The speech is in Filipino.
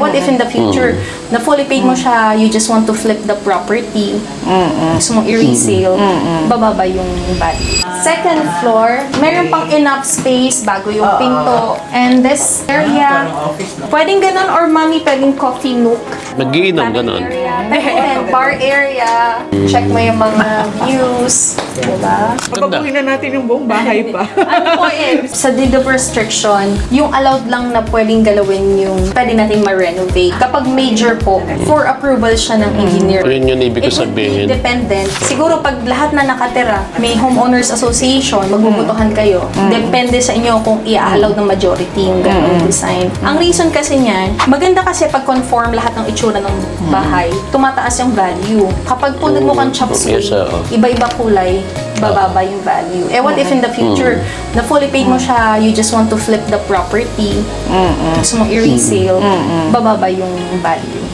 What if in the future, na fully paid mo siya, you just want to flip the property, gusto mong i-resale, bababa yung value. Second floor, meron pang enough space bago yung pinto. And this area, pwedeng ganun or mami, pwedeng coffee nook. Mag-iinom, ganon. Pwede bar area, check mo yung mga views, diba? Papabuhin na natin yung buong bahay pa. Ano po sa deed of restriction, yung allowed lang na pwedeng galawin yung pwede natin ma-renovate. Kapag major po, for approval siya ng engineer. Yun yung ibig ko It would be sabihin. dependent. Siguro pag lahat na nakatira, may homeowners association, magbubutuhan kayo. Depende sa inyo kung i-allow ng majority yung ganung design. Ang reason kasi niyan, maganda kasi pag conform lahat ng itsura ng bahay, tumataas yung value. Kapag po nagmukhang chop suey, Yes, oo. iba-iba kulay, bababa yung value. What if in the future, na fully paid mo siya, you just want to flip the property, gusto mong i-resale, bababa yung value.